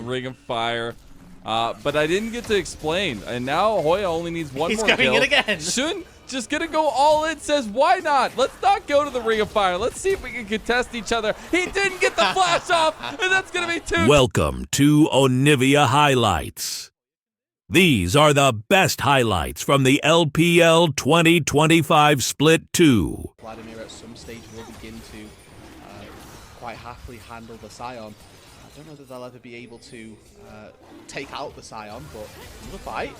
Ring of Fire. But I didn't get to explain. And now Hoya only needs one more kill. He's going it again. Shun just gonna go all in, says, why not? Let's not go to the Ring of Fire. Let's see if we can contest each other. He didn't get the flash off, and that's gonna be 2. Welcome to Onivia Highlights. These are the best highlights from the LPL 2025 Split 2. Vladimir at some stage will begin to quite happily handle the Scion. I don't know that they'll ever be able to take out the Scion, but another fight.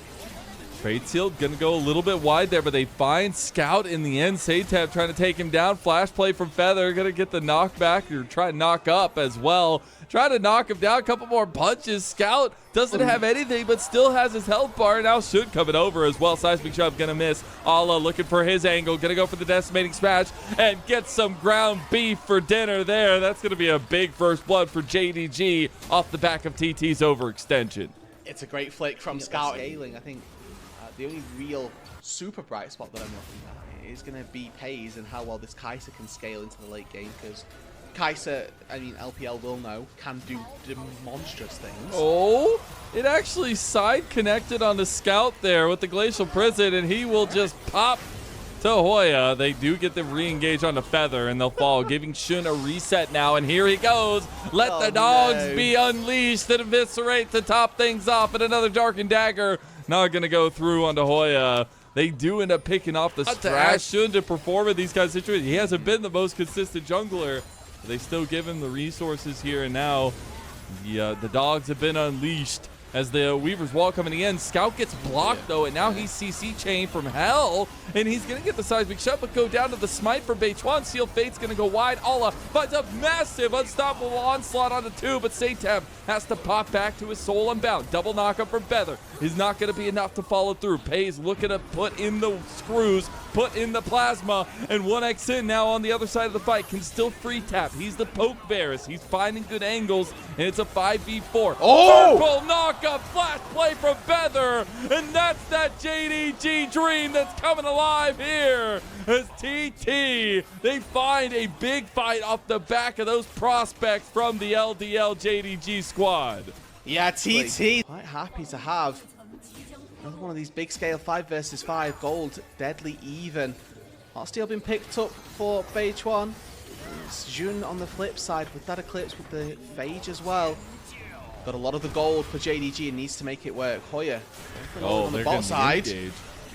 Fate Sealed gonna go a little bit wide there, but they find Scout in the end. Satab trying to take him down. Flash play from Feather, gonna get the knockback, or try to knock up as well. Try to knock him down, a couple more punches. Scout doesn't have anything, but still has his health bar. Now Should coming over as well. Seismic Shove gonna miss. Allah looking for his angle, gonna go for the decimating smash and get some ground beef for dinner there. That's gonna be a big first blood for JDG off the back of TT's overextension. It's a great flick from Scout. Scaling, I think the only real super bright spot that I'm looking at is going to be Pays and how well this Kai'Sa can scale into the late game, because Kai'Sa, I mean, LPL will know, can do monstrous things. Oh, it actually side connected on the Scout there with the Glacial Prison, and he will just pop to Hoya. They do get the re-engage on the Feather, and they'll fall, giving Shun a reset now, and here he goes. Let the dogs be unleashed and eviscerate to top things off, and another Darkened Dagger not going to go through onto Hoya. They do end up picking off the strat. Shun to perform in these kinds of situations. He hasn't been the most consistent jungler, but they still give him the resources here, and now the dogs have been unleashed. As the Weaver's Wall coming in, Scout gets blocked though, and now he's CC chain from hell, and he's gonna get the seismic shot, but go down to the smite for Beichuan. Sealed Fate's gonna go wide. Allah finds a massive unstoppable onslaught on the 2, but Satab has to pop back to his soul unbound. Double knockup from Feather is not gonna be enough to follow through. Pays looking to put in the screws, put in the plasma, and 1x in now on the other side of the fight can still free tap. He's the poke Varus. He's finding good angles, and it's a 5v4. Purple knockup, flash play from Feather, and that's that JDG dream that's coming alive here as TT, they find a big fight off the back of those prospects from the LDL JDG squad. Yeah, TT quite happy to have another one of these big scale 5 versus 5 gold, deadly even. Heartsteel been picked up for Beichuan. It's Jun on the flip side with that eclipse with the Phage as well. Got a lot of the gold for JDG and needs to make it work. Hoya on the bot side.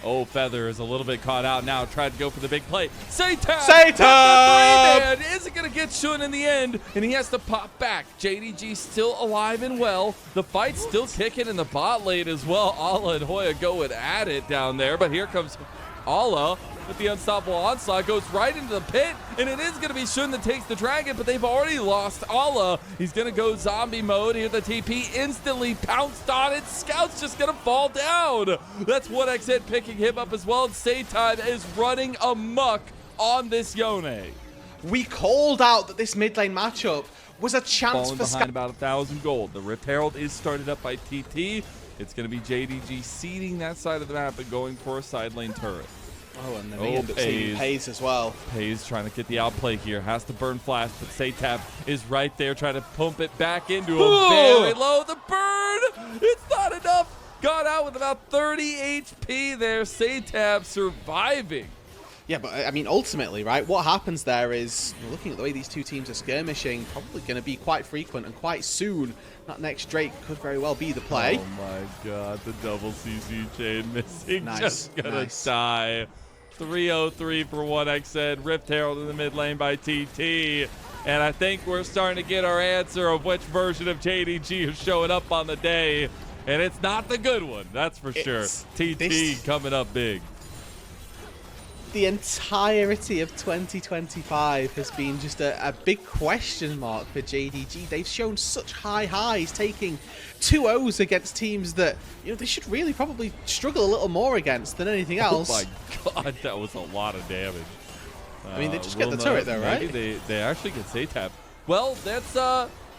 Oh, Feather is a little bit caught out now. Tried to go for the big play. Satab! Isn't going to get Shun in the end, and he has to pop back. JDG still alive and well. The fight's still kicking in the bot lane as well. Allah and Hoya going at it down there, but here comes Allah with the unstoppable onslaught, goes right into the pit, and it is going to be Shun that takes the dragon, but they've already lost Allah. He's going to go zombie mode here. The TP instantly pounced on it. Scout's just going to fall down. That's 1xN picking him up as well, and Satab is running amok on this Yone. We called out that this mid lane matchup was a chance Falling for behind about 1,000 gold. The Rift Herald is started up by TT. It's going to be JDG seeding that side of the map and going for a side lane turret. Oh, and then they end up seeing Pays as well. Pays trying to get the outplay here. Has to burn flash, but Satab is right there trying to pump it back into him. Very low. The burn! It's not enough. Got out with about 30 HP there. Satab surviving. Yeah, but I mean, ultimately, right, what happens there is, looking at the way these two teams are skirmishing, probably going to be quite frequent, and quite soon, that next Drake could very well be the play. Oh my god, the double CC chain missing. Nice, Just gonna die. 303 for 1xN. Rift Herald in the mid lane by TT. And I think we're starting to get our answer of which version of JDG is showing up on the day. And it's not the good one, that's for sure. TT coming up big. The entirety of 2025 has been just a big question mark for JDG. They've shown such high highs, taking 2-0s against teams that, you know, they should really probably struggle a little more against than anything else. Oh my god, that was a lot of damage. I mean, they just get the turret though, right? They actually get Satab. Well, that's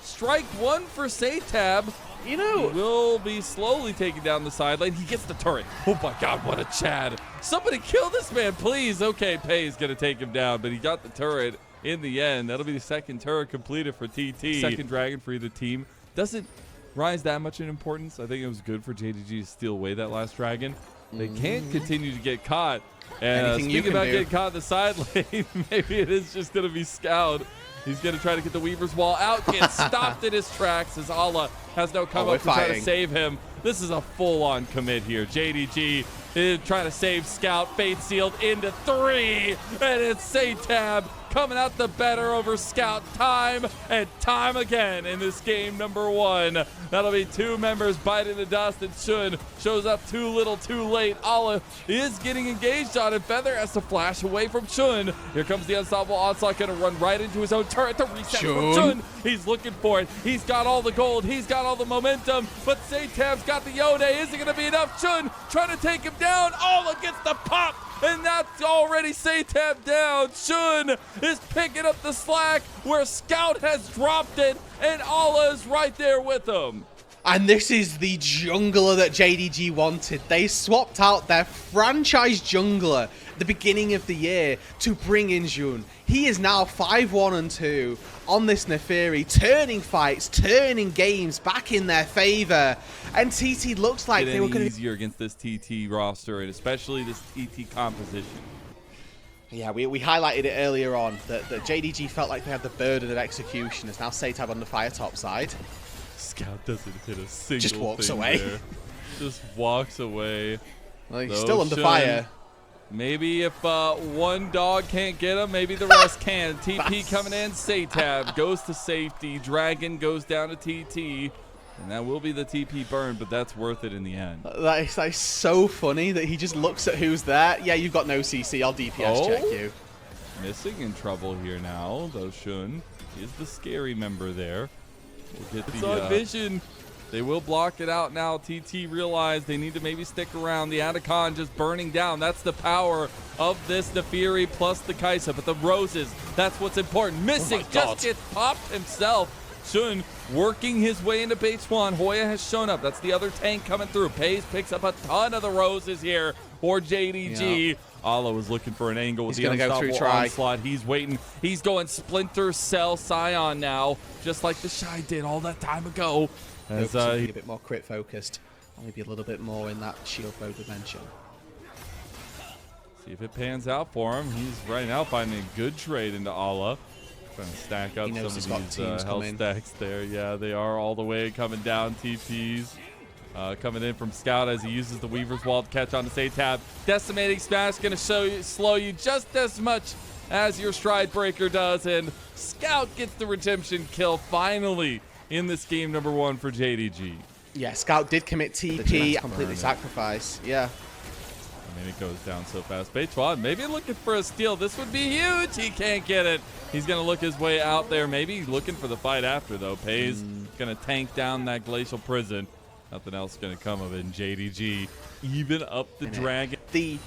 strike one for Satab. You know, he will be slowly taking down the side lane. He gets the turret. Oh my god, what a Chad. Somebody kill this man, please. Okay, Pay's going to take him down, but he got the turret in the end. That'll be the second turret completed for TT. Second dragon for either team. Doesn't rise that much in importance. I think it was good for JDG to steal away that last dragon. They can't continue to get caught. And speaking about getting caught in the side lane, maybe it is just going to be Scout. He's going to try to get the Weaver's Wall out, gets stopped in his tracks as Allah has no come up to try to save him. This is a full-on commit here. JDG is trying to save Scout. Fate sealed into 3, and it's Satab coming out the better over Scout time and time again in this game number 1. That'll be 2 members biting the dust, and Shun shows up too little too late. Allah is getting engaged on, and Feather has to flash away from Shun. Here comes the unstoppable onslaught, gonna run right into his own turret. The reset from Shun. He's looking for it. He's got all the gold. He's got all the momentum, but Satab's got the Yone. Is it gonna be enough? Shun trying to take him down. Allah gets the pop. And that's already Satab down. Shun is picking up the slack where Scout has dropped it, and Allah is right there with him. And this is the jungler that JDG wanted. They swapped out their franchise jungler at the beginning of the year to bring in Jun. He is now 5-1-2 on this Neferi, turning fights, turning games back in their favor. And TT looks like they were going to easier against this TT roster, and especially this TT composition. Yeah, we highlighted it earlier on that JDG felt like they had the burden of execution. It's now Satab on the fire top side. Scout doesn't hit a single Just walks thing away. There. Just walks away. Well, he's still under fire. Maybe if one dog can't get him, maybe the rest can. TP coming in. Satab goes to safety. Dragon goes down to TT. And that will be the TP burn, but that's worth it in the end. That is so funny that he just looks at who's there. Yeah, you've got no CC. I'll DPS check you. Missing in trouble here now, though Shun is the scary member there. We'll get the vision. They will block it out now. TT realized they need to maybe stick around. The Atacon just burning down. That's the power of this Neferi plus the Kaisa. But the roses, that's what's important. Missing, just gets popped himself. Shun working his way into base 1. Hoya has shown up. That's the other tank coming through. Pays picks up a ton of the roses here for JDG. Yeah. Allah was looking for an angle with the unstoppable onslaught. He's waiting. He's going Splinter Cell Scion now, just like the Shy did all that time ago. As be a bit more crit focused, maybe a little bit more in that shield bow dimension. See if it pans out for him. He's right now finding a good trade into Allah. Trying to stack up some of these health stacks there. Yeah, they are all the way coming down. TPs coming in from Scout as he uses the Weaver's Wall to catch on to Satab. Decimating Smash going to slow you just as much as your Stride Breaker does. And Scout gets the redemption kill finally in this game number 1 for JDG. Yeah, Scout did commit TP, completely sacrifice. Yeah. I mean, it goes down so fast. Beitwan maybe looking for a steal. This would be huge. He can't get it. He's going to look his way out there. Maybe looking for the fight after, though. Pays going to tank down that Glacial Prison. Nothing else going to come of it. And JDG even up the dragon. The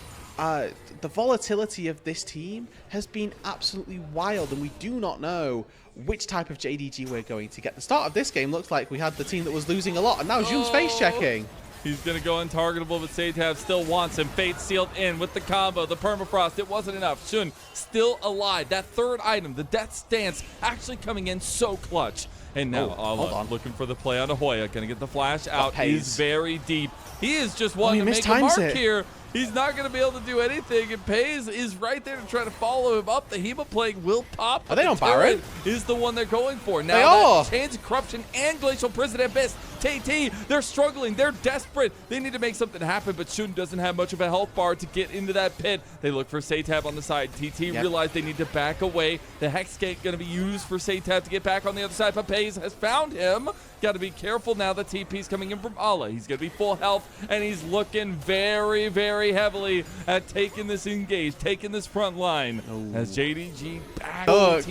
volatility of this team has been absolutely wild, and we do not know which type of JDG we're going to get. The start of this game looks like we had the team that was losing a lot, and now Jun's face checking. He's going to go untargetable, but Satab still wants him. Fate sealed in with the combo, the permafrost. It wasn't enough. Shun still alive. That third item, the Death Stance, actually coming in so clutch. And now Allah looking for the play on Hoya. Going to get the flash out. He's very deep. He is just wanting to make a mark here. He's not going to be able to do anything, and Pays is right there to try to follow him up. The Hema Plague will pop. Are they on Baron? Is the one they're going for. Now that Chains of Corruption and Glacial Prison Abyss. TT, they're struggling. They're desperate. They need to make something happen, but Shun doesn't have much of a health bar to get into that pit. They look for Satab on the side. TT realized they need to back away. The Hex Gate going to be used for Satab to get back on the other side, but Pays has found him. Got to be careful now that TP's coming in from Allah. He's going to be full health, and he's looking very, very heavily at taking this engage, taking this front line as JDG back. Look,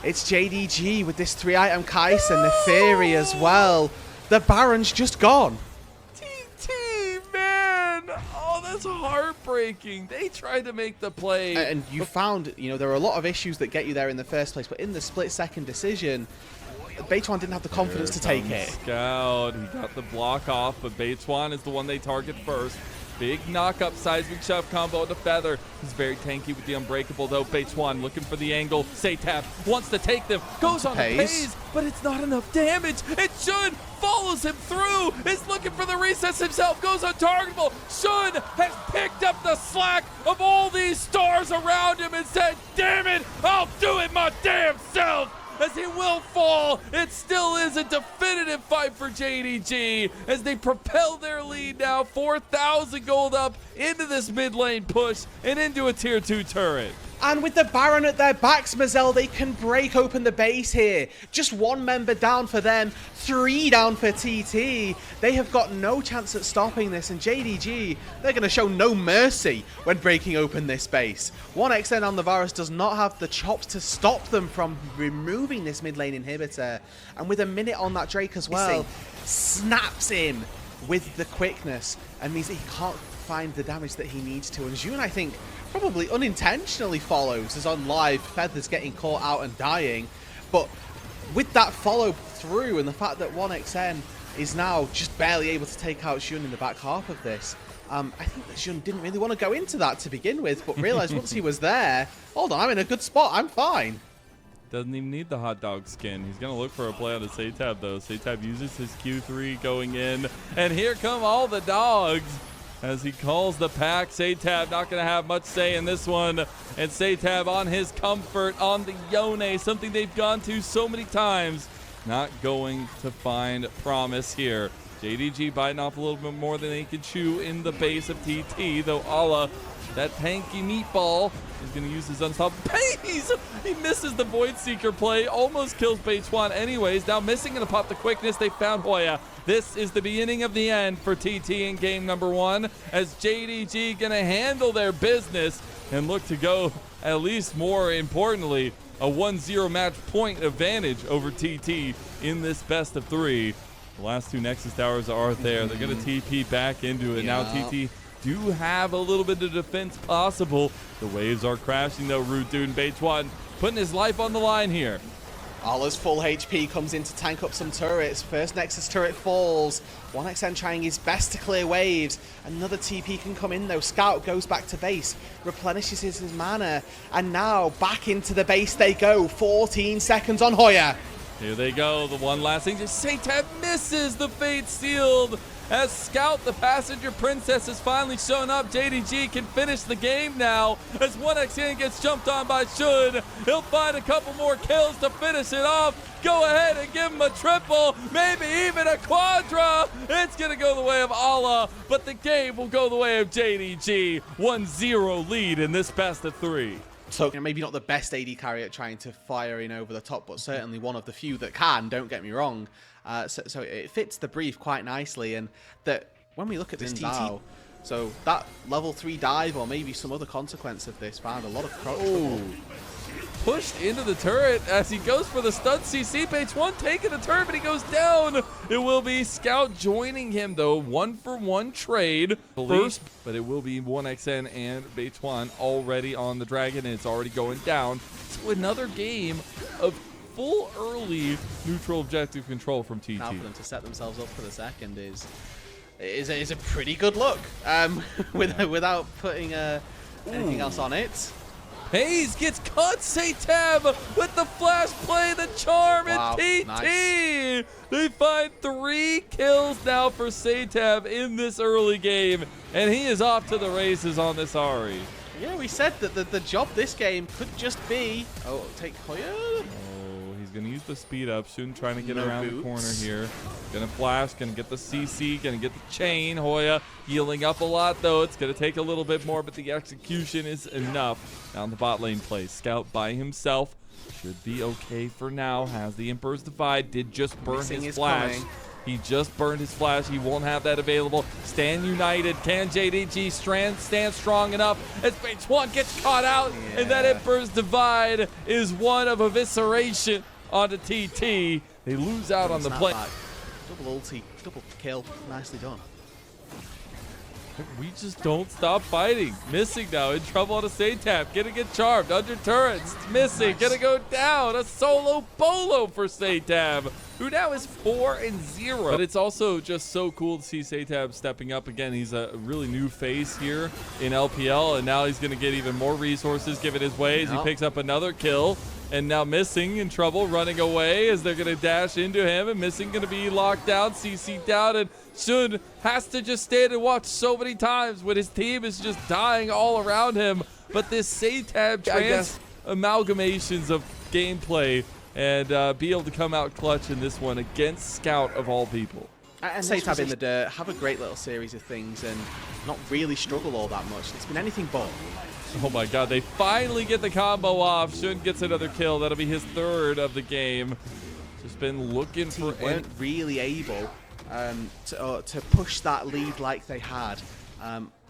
it's JDG with this 3-item Kai'Sa and Neferi as well. The Baron's just gone. TT, man. Oh, that's heartbreaking. They tried to make the play. And you found, there are a lot of issues that get you there in the first place, but in the split-second decision, Beitwan didn't have the confidence to take it. Scout, he got the block off, but Beitwan is the one they target first. Big knock-up seismic shove combo to Feather. He's very tanky with the unbreakable though. Beitwan looking for the angle. Saytab wants to take them. Goes on the Pays, but it's not enough damage. It should follows him through. Is looking for the recess himself. Goes untargetable. Shun has picked up the slack of all these stars around him and said, damn it, I'll do it my damn self. As he will fall, it still is a definitive fight for JDG as they propel their lead now 4,000 gold up into this mid lane push and into a tier 2 turret. And with the Baron at their backs, Mazel, they can break open the base here. Just one member down for them, 3 down for TT. They have got no chance at stopping this, and JDG, they're going to show no mercy when breaking open this base. 1xN on the Varus does not have the chops to stop them from removing this mid lane inhibitor. And with a minute on that Drake as well, snaps in with the quickness and means that he can't find the damage that he needs to. And Jun, I think, probably unintentionally follows as on live Feather's getting caught out and dying. But with that follow through and the fact that 1xN is now just barely able to take out Jun in the back half of this, I think that Jun didn't really want to go into that to begin with, but realized once he was there, hold on, I'm in a good spot, I'm fine. Doesn't even need the hot dog skin. He's going to look for a play on the Saytab though. Saytab uses his Q3 going in, and here come all the dogs. As he calls the pack, Saytab not going to have much say in this one. And Saytab on his comfort on the Yone, something they've gone to so many times. Not going to find promise here. JDG biting off a little bit more than they can chew in the base of TT, though Allah, that tanky meatball, is going to use his unstoppable pace. He misses the Void Seeker play, almost kills Beitwan anyways. Now missing and to pop the quickness, they found Hoya. This is the beginning of the end for TT in game number 1, as JDG going to handle their business and look to go, at least more importantly, a 1-0 match point advantage over TT in this best of 3. The last 2 Nexus Towers are there. They're going to TP back into it. Now TT do have a little bit of defense possible. The waves are crashing though. Root Dude and Beitwan putting his life on the line here. Allah's full HP comes in to tank up some turrets. First Nexus turret falls. 1xN trying his best to clear waves. Another TP can come in though. Scout goes back to base, replenishes his mana, and now back into the base they go. 14 seconds on Hoya. Here they go. The one last thing. Just Saytab misses the Fate Sealed. As Scout, the passenger princess, has finally shown up. JDG can finish the game now as 1xN gets jumped on by Shun. He'll find a couple more kills to finish it off. Go ahead and give him a triple, maybe even a quadra. It's going to go the way of Allah, but the game will go the way of JDG. 1-0 lead in this best of 3. So maybe not the best AD carry at trying to fire in over the top, but certainly one of the few that can, don't get me wrong. So it fits the brief quite nicely, and that when we look at this TT, so that level 3 dive or maybe some other consequence of this found a lot of crouch. Pushed into the turret as he goes for the stun CC. Beitwan taking the turret, but he goes down. It will be Scout joining him though. 1-for-1 trade first, but it will be 1xN and Beitwan already on the dragon, and it's already going down. So another game of full early neutral objective control from TT. Now for them to set themselves up for the second is a pretty good look. Without putting anything else on it. Hayes gets cut. Saytab with the flash play, the charm, and TT. Nice. They find 3 kills now for Saytab in this early game, and he is off to the races on this Ahri. Yeah, we said that the job this game could just be take Hoya. He's going to use the speed up. Shun trying to get around the corner here. Going to flash, going to get the CC, going to get the chain. Hoya healing up a lot, though. It's going to take a little bit more, but the execution is enough. Down the bot lane play. Scout by himself. Should be okay for now. Has the Emperor's Divide. Did just burn his flash. He just burned his flash. He won't have that available. Stand united. Can JDG stand strong enough as Beitwan gets caught out? Yeah. And that Emperor's Divide is one of evisceration onto TT. They lose out on the play. Double ulti, double kill. Nicely done. We just don't stop fighting. Missing now. In trouble on a Saytab. Gonna get charmed. Under turrets. Missing. Nice. Gonna go down. A solo bolo for Saytab. who now is 4-0. But it's also just so cool to see Satab stepping up again. He's a really new face here in LPL, and now he's going to get even more resources given his way as he picks up another kill. And now Missing in trouble, running away as they're going to dash into him, and Missing going to be locked down, CC down, and Shun has to just stand and watch so many times when his team is just dying all around him. But this Satab amalgamations of gameplay and be able to come out clutch in this one against Scout of all people. And Satab in the dirt, have a great little series of things and not really struggle all that much. It's been anything but. Oh my god, they finally get the combo off. Shun gets another kill. That'll be his 3rd of the game. Just been looking for... weren't really able to push that lead like they had,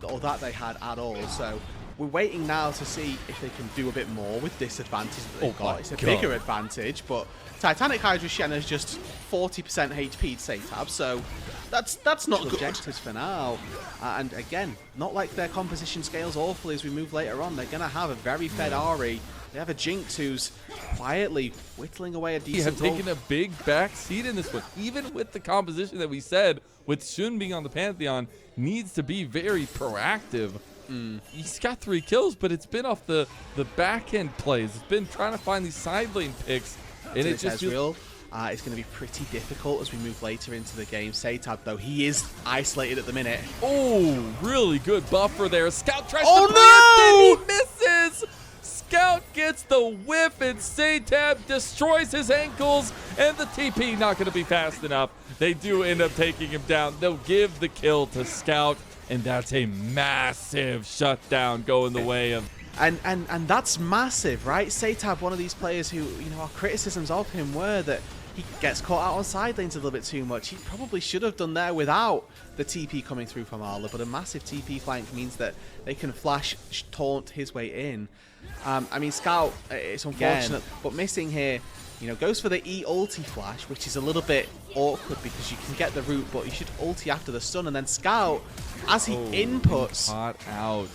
or that they had at all. So we're waiting now to see if they can do a bit more with this advantage that they've got. It's a bigger advantage, but Titanic Hydra Shen is just 40% HP to Satab, so that's not good. Objectives for now. And again, not like their composition scales awfully as we move later on. They're going to have a very fed Ari. They have a Jinx who's quietly whittling away a decent He had taken a big back seat in this one. Even with the composition that we said, with Shun being on the Pantheon, needs to be very proactive. He's got 3 kills, but it's been off the back end plays. It's been trying to find these side lane picks. And it just feels... it's going to be pretty difficult as we move later into the game. Satab, though, he is isolated at the minute. Oh, really good buffer there. Scout tries to preempt it. He misses. Scout gets the whiff, and Satab destroys his ankles, and the TP not going to be fast enough. They do end up taking him down. They'll give the kill to Scout, and that's a massive shutdown going the way of... And that's massive, right? Satab, one of these players who, you know, our criticisms of him were that he gets caught out on side lanes a little bit too much. He probably should have done there without the TP coming through from Arla, but a massive TP flank means that they can flash taunt his way in. I mean, Scout, it's unfortunate, but Missing here, you know, goes for the E ulti flash, which is a little bit awkward because you can get the root, but you should ulti after the stun, and then Scout, as he inputs... Caught out.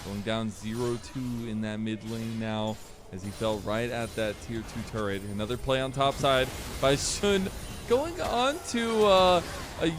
Going down 0-2 in that mid lane now as he fell right at that tier 2 turret. Another play on top side by Shun. Going on to a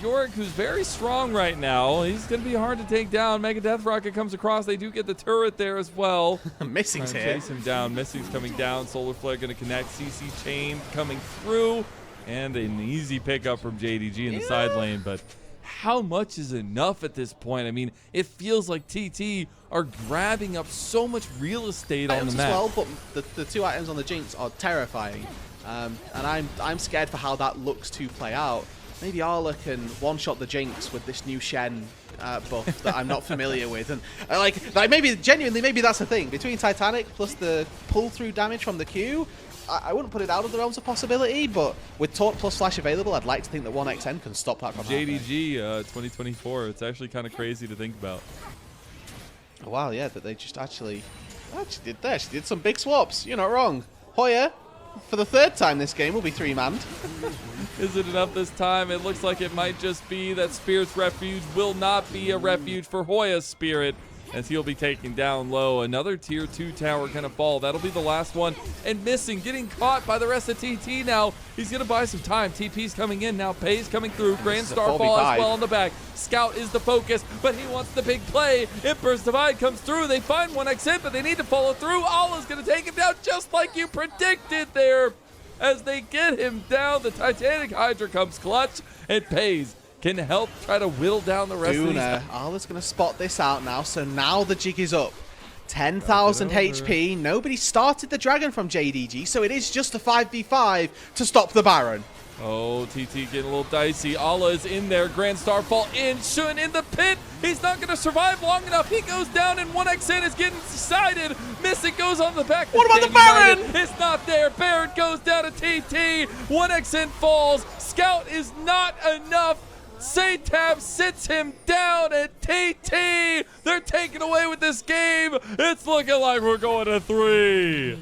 Yorick who's very strong right now. He's going to be hard to take down. Mega Death Rocket comes across. They do get the turret there as well. Missing's here. Chase him down. Missing's coming down. Solar Flare going to connect. CC Chain coming through. And an easy pickup from JDG in the side lane. But how much is enough at this point? I mean, it feels like TT are grabbing up so much real estate on the map. Well, but the 2 items on the Jinx are terrifying, and I'm scared for how that looks to play out. Maybe Arla can one-shot the Jinx with this new Shen buff that I'm not familiar with, and like maybe genuinely maybe that's the thing between Titanic plus the pull-through damage from the Q. I wouldn't put it out of the realms of possibility, but with Taunt plus Flash available, I'd like to think that 1xN can stop that from happening. JDG 2024, it's actually kind of crazy to think about. Oh, wow, yeah, that they just actually did that. She did some big swaps. You're not wrong. Hoya, for the 3rd time this game, will be 3-manned. Is it enough this time? It looks like it might just be that Spirit's refuge will not be a refuge for Hoya's Spirit, as he'll be taken down low. Another tier 2 tower gonna fall. That'll be the last one. And Missing, getting caught by the rest of TT now. He's gonna buy some time. TP's coming in now. Pay's coming through. Grand Starfall as well on the back. Scout is the focus, but he wants the big play. Emperor's Divide comes through. They find 1xN, but they need to follow through. Allah's gonna take him down just like you predicted there. As they get him down, the Titanic Hydra comes clutch, and Pays can help try to whittle down the rest of these. Arla's going to spot this out now, so now the jig is up. 10,000 HP. Nobody started the Dragon from JDG, so it is just a 5v5 to stop the Baron. Oh, TT getting a little dicey. Allah is in there. Grand Starfall in. Shun in the pit. He's not going to survive long enough. He goes down, and 1xN is getting decided. Missing goes on the back. What about the Baron? It's not there. Baron goes down to TT. 1xN falls. Scout is not enough. Satab sits him down, and TT, they're taken away with this game. It's looking like we're going to 3.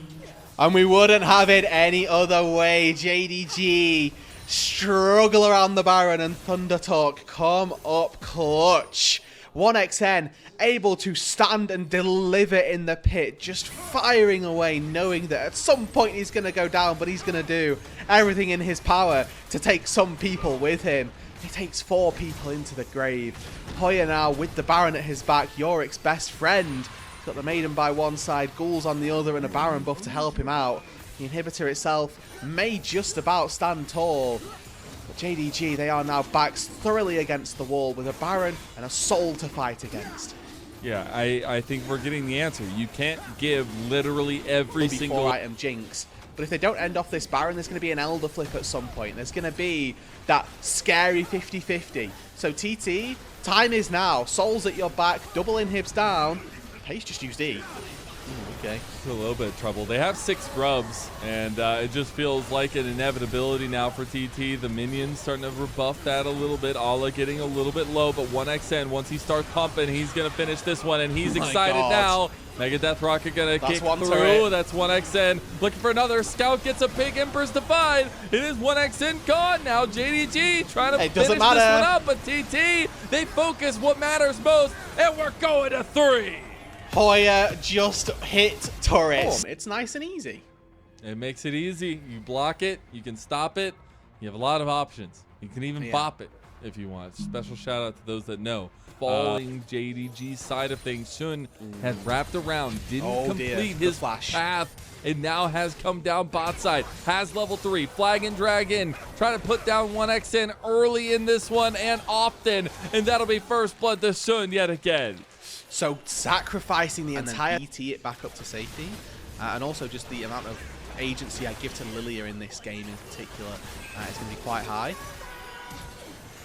And we wouldn't have it any other way. JDG struggle around the Baron, and Thunder Talk come up clutch 1xN able to stand and deliver in the pit, just firing away, knowing that at some point he's going to go down, but he's going to do everything in his power to take some people with him. He takes 4 people into the grave. Hoya now with the Baron at his back, Yorick's best friend. He's got the Maiden by one side, Ghouls on the other, and a Baron buff to help him out. The inhibitor itself may just about stand tall. But JDG, they are now backs thoroughly against the wall with a Baron and a Soul to fight against. Yeah, I think we're getting the answer. You can't give literally every single item Jinx. But if they don't end off this Baron, there's going to be an Elder Flip at some point. There's going to be that scary 50-50. So TT, time is now. Soul's at your back, double inhibs down. Pace just used E. Okay. A little bit of trouble. They have 6 grubs, and it just feels like an inevitability now for TT. The minions starting to rebuff that a little bit. Ala getting a little bit low, but 1xN, once he starts pumping, he's going to finish this one, and he's excited now. Mega Death Rocket going to kick through. Turret. That's 1xN. Looking for another. Scout gets a big Emperor's Divide. It is 1xN gone. Now JDG trying to finish this one up, but TT, they focus what matters most, and we're going to 3. Hoya just hit turrets. It's nice and easy. It makes it easy. You block it. You can stop it. You have a lot of options. You can even bop it if you want. Special shout out to those that know. Falling JDG side of things. Shun had wrapped around, didn't complete his path, and now has come down bot side. Has level 3. Flag and drag in. Trying to put down 1xN early in this one and often. And that'll be first blood to Shun yet again. So sacrificing the entire ET it back up to safety, and also just the amount of agency I give to Lilia in this game in particular is going to be quite high.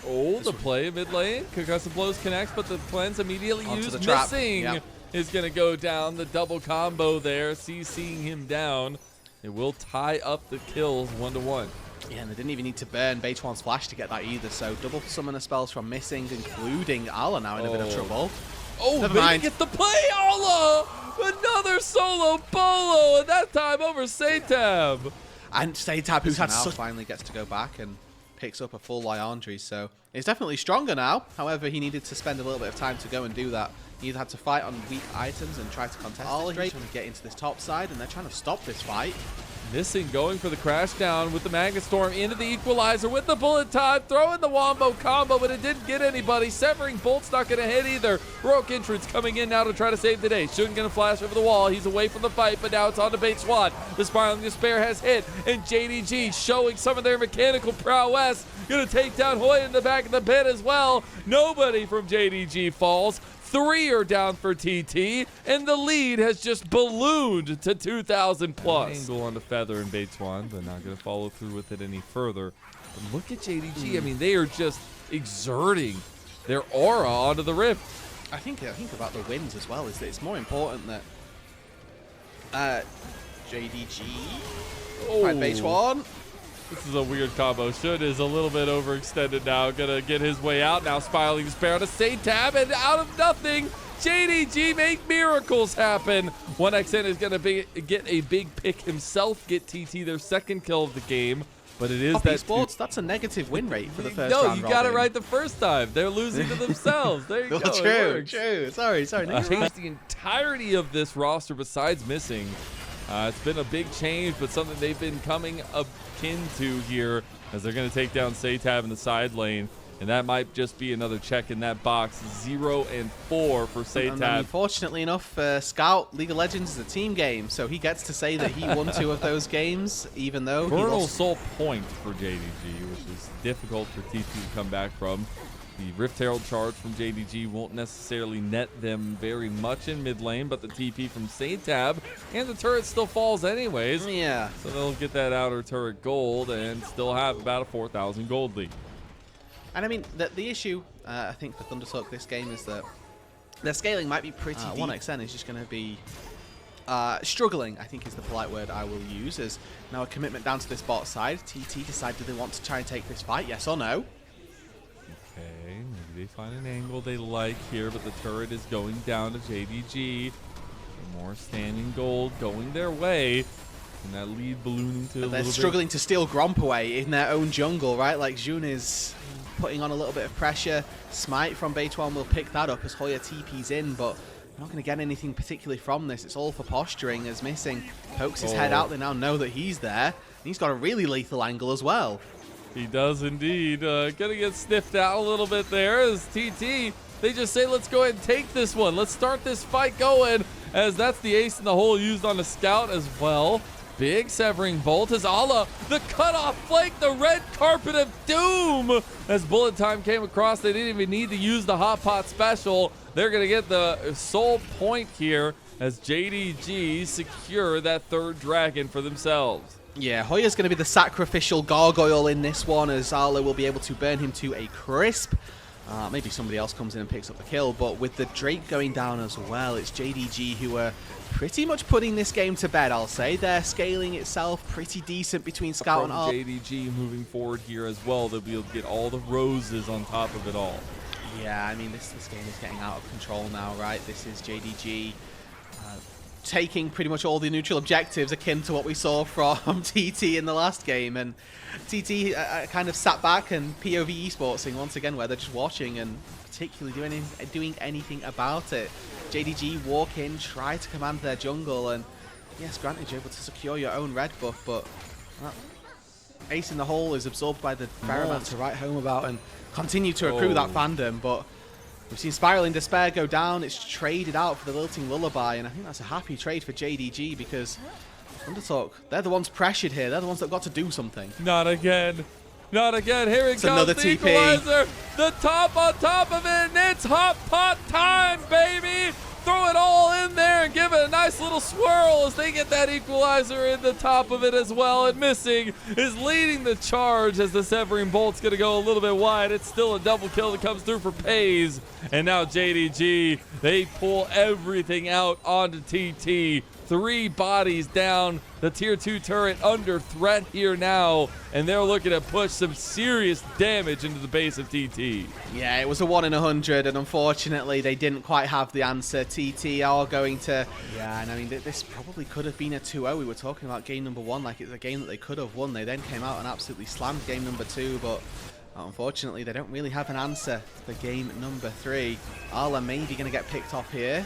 Oh, the play mid lane. Concussive blows connects, but the plans immediately used. The trap. Missing is going to go down. The double combo there, CCing him down. It will tie up the kills 1-1. Yeah, and they didn't even need to burn Beituan's flash to get that either, so double summoner spells from missing, including Ala now in a bit of trouble. Oh, Baby gets the play, Ala! Another solo bolo, and that time over Satab. And Satab, who's had finally gets to go back and picks up a full Liandry, so he's definitely stronger now. However, he needed to spend a little bit of time to go and do that. He either had to fight on weak items and try to contest it straight, trying to get into this top side, and they're trying to stop this fight. Missing, going for the crash down with the Magnet Storm into the Equalizer with the bullet time, throwing the Wombo combo, but it didn't get anybody. Severing Bolt's not going to hit either. Rogue Entrance coming in now to try to save the day. Shouldn't going to flash over the wall. He's away from the fight, but now it's on to Beituan. The Spiraling Despair has hit, and JDG showing some of their mechanical prowess. Going to take down Hoya in the back of the pit as well. Nobody from JDG falls. 3 are down for TT, and the lead has just ballooned to 2,000 plus. Angle on the Feather and Beituan, but not going to follow through with it any further. But look at JDG. I mean, they are just exerting their aura onto the Rift. I think about the wins as well is that it's more important that JDG find Beituan. This is a weird combo. Shun is a little bit overextended now. Gonna get his way out now. Spiraling Despair on a Satab, and out of nothing, JDG make miracles happen. 1xN is gonna get a big pick himself, get TT their second kill of the game. But it is that sports. That's a negative win rate for the first round. No, you got it right the first time. They're losing to themselves. There you go. True. Sorry. Changed the entirety of this roster besides missing. It's been a big change, but something they've been coming akin to here as they're going to take down Satab in the side lane. And that might just be another check in that box. 0 and 4 for Satab. Fortunately enough, Scout League of Legends is a team game, so he gets to say that he won 2 of those games, even though Vernal Soul point for JDG, which is difficult for TT to come back from. The Rift Herald charge from JDG won't necessarily net them very much in mid lane, but the TP from Satab and the turret still falls anyways. Yeah. So they'll get that outer turret gold and still have about a 4,000 gold lead. And I mean, the issue, I think, for Thundertalk this game is that their scaling might be pretty deep. 1xN is just going to be struggling, I think is the polite word I will use, as now a commitment down to this bot side. TT decide, do they want to try and take this fight, yes or no? Okay, maybe they find an angle they like here, but the turret is going down to JDG. More standing gold going their way. And that lead ballooning to a little bit. They're struggling to steal Gromp away in their own jungle, right? Like, Jun is putting on a little bit of pressure. Smite from Beituan will pick that up as Hoya TP's in, but we're not going to get anything particularly from this. It's all for posturing as Missing pokes his head out. They now know that he's there. He's got a really lethal angle as well. He does indeed. Gonna get sniffed out a little bit there as TT, they just say, let's go ahead and take this one. Let's start this fight going, as that's the ace in the hole used on the scout as well. Big severing bolt as Ala, the cutoff flank, the red carpet of doom. As bullet time came across, they didn't even need to use the hot pot special. They're gonna get the sole point here as JDG secure that third dragon for themselves. Yeah, Hoya's going to be the sacrificial gargoyle in this one, as Arlo will be able to burn him to a crisp. Maybe somebody else comes in and picks up the kill, but with the Drake going down as well, it's JDG who are pretty much putting this game to bed, I'll say. They're scaling itself pretty decent between Scout and Arlo. JDG moving forward here as well, they'll be able to get all the roses on top of it all. Yeah, I mean, this game is getting out of control now, right? This is JDG taking pretty much all the neutral objectives, akin to what we saw from TT in the last game. And TT kind of sat back and POV esportsing once again, where they're just watching and particularly doing anything about it. JDG walk in, try to command their jungle, and yes, granted, you're able to secure your own red buff, but ace in the hole is absorbed by the Ferroman to write home about and continue to accrue that fandom. But we've seen Spiraling Despair go down. It's traded out for the Lilting Lullaby, and I think that's a happy trade for JDG because Undertalk, they're the ones pressured here. They're the ones that got to do something. Not again. Not again. Here it comes. Another the TP. Equalizer. The top on top of it, and it's hot pot time, baby. Throw it all in there and give it a nice little swirl as they get that equalizer in the top of it as well. And Missing is leading the charge as the Severing Bolt's going to go a little bit wide. It's still a double kill that comes through for Pays. And now JDG, they pull everything out onto TT. 3 bodies down. The tier 2 turret under threat here now, and they're looking to push some serious damage into the base of TT. Yeah, it was a 1 in 100, and unfortunately they didn't quite have the answer. TT are going to... Yeah, and I mean, this probably could have been a 2-0. We were talking about game number 1 like it's a game that they could have won. They then came out and absolutely slammed game number 2, but unfortunately they don't really have an answer for game number 3. Arla maybe going to get picked off here.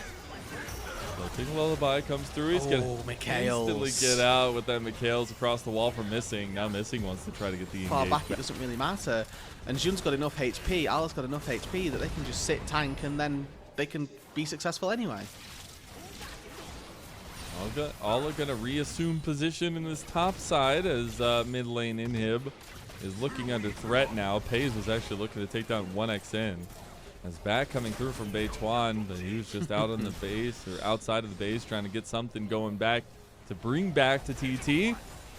Lilting Lullaby comes through. He's going to instantly get out with that Mikhails across the wall from Missing. Now Missing wants to try to get the engage. Far back, it doesn't really matter. And Jun's got enough HP, Ala's got enough HP that they can just sit tank and then they can be successful anyway. Ala going to reassume position in this top side as mid lane Inhib is looking under threat now. Pays was actually looking to take down 1xN. As back coming through from Beituan, but he was just out on the base or outside of the base trying to get something going back to bring back to TT. It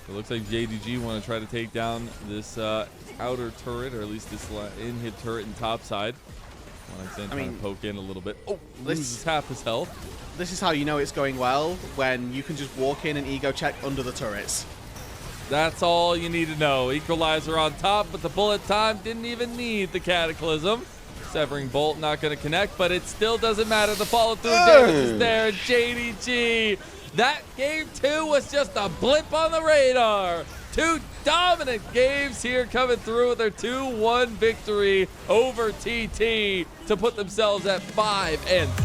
looks like JDG want to try to take down this outer turret, or at least this Inhib turret in top side. I mean, to poke in a little bit. Oh, loses half his health. This is how you know it's going well, when you can just walk in and ego check under the turrets. That's all you need to know. Equalizer on top, but the bullet time didn't even need the Cataclysm. Severing Bolt not going to connect, but it still doesn't matter. The follow through damage is there. JDG, that game 2 was just a blip on the radar. 2 dominant games here coming through with their 2-1 victory over TT to put themselves at 5-3.